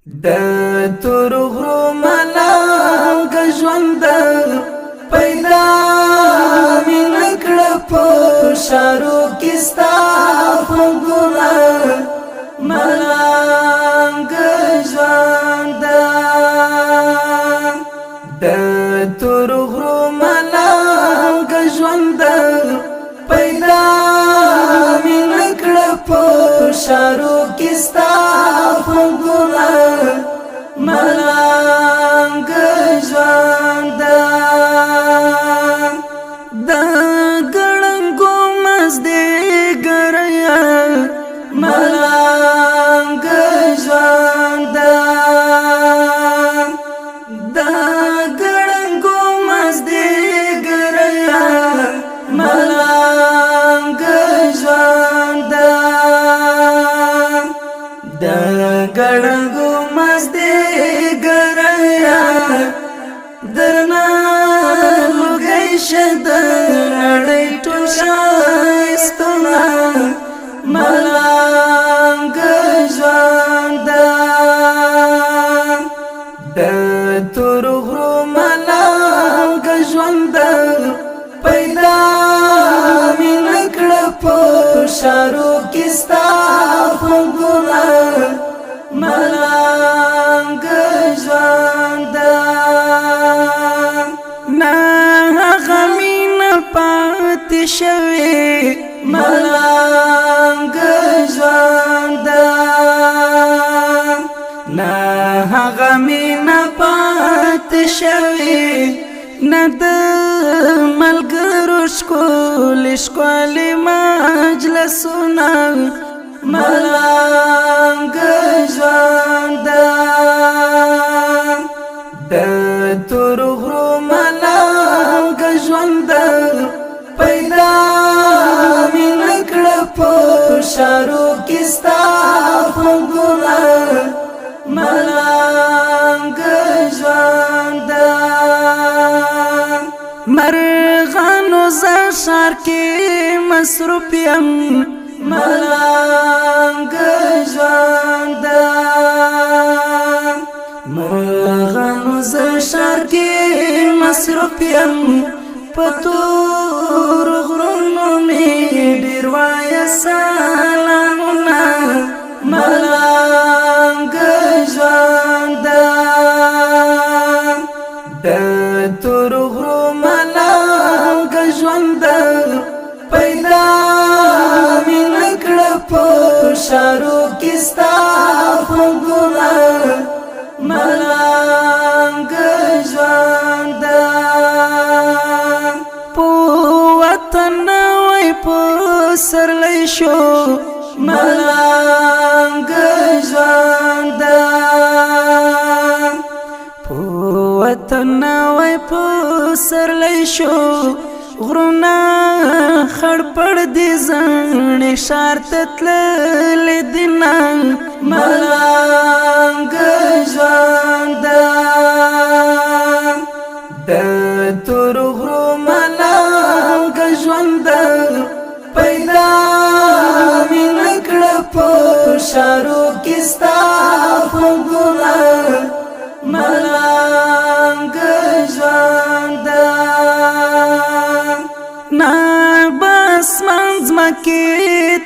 د تور غرو ملنګ ژوند پیدا مې نکړه په شارو کې ستا خوبونه ملنګ ژوند د تور غرو ملنګ ژوند پیدا مې نکړه په شارو کې ستا خوبونه ملنګ ژوند د ګړنګو مزدګریا ملنګ ژوند د ګړنګو مزدګریا ملنګ ژوند د ګړنګو مزدګریا درنا لګی شد نړۍ ټول شایستونه ملنګ ژوند د تور غرو ملنګ ژوند پیدا مې نکړه په شارو کې ستا خوبونه ملنګ ژوند نه هغه مینه پاتې شوې ملنګ ژوند نه هغه مینه پاتې شوې نه د ملګرو ښکلي مجلسونه ملنګ ژوند د تور غرو ملنګ ژوند پیدا مې نکړه په شارو کې ستا خوبونه ملنګ ژوند مرغانو زه ښار کې مصروف یم ملنګ ژوند مرغانو زه ښار کې مصروف یم په تور غرونو مې ډېر وایه سلامونه ملنګ ژوند د تور غرو ملنګ ژوند پیدا مې نکړه په شارو کې ستا خوبونه ملنګ ژوند په وطن وای په سرلی شو ملنګ ژوند په وطن وای په سرلی شو غرونه خړ پړ دي زړې ښار ته تللې دینه ملنګ ژوند د تور غرو ملنګ ژوند پیدا مې نکړه په شارو کې ستا خوبونه ملنګ ژوند نه بس منځمکې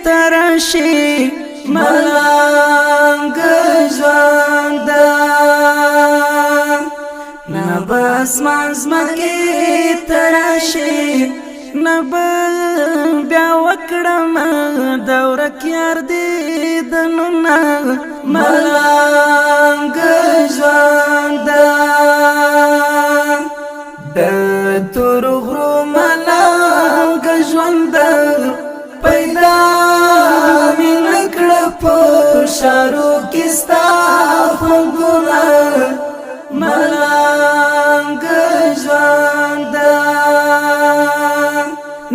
تراشي ملنګ ژوند نه بس منځمکې تراشي نه بیا وکړم دوره کې یار دیدنونه ملنګ ژوند د تور غرو ملنګ ژوند پیدا مې نکړه په شارو کې ستا خوبونه ملنګ ژوند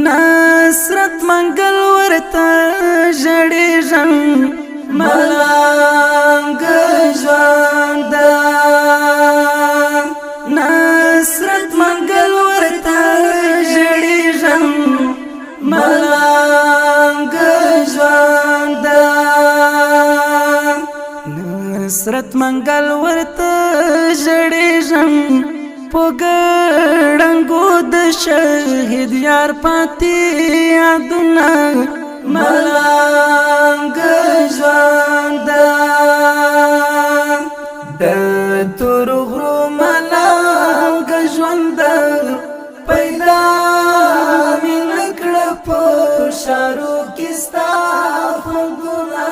نصرت منګل ورته ژړېږم ملنګ ژوند نصرت منګل ورته ژړېږم ملنګ ژوند نصرت عزت منګل ورته ژړېږم په ګړنګو د شهید یار پاتې یادونه ملنګ ژوند د تور غرو ملنګ ژوند پیدا مې نکړه په شارو کې ستا خوندونه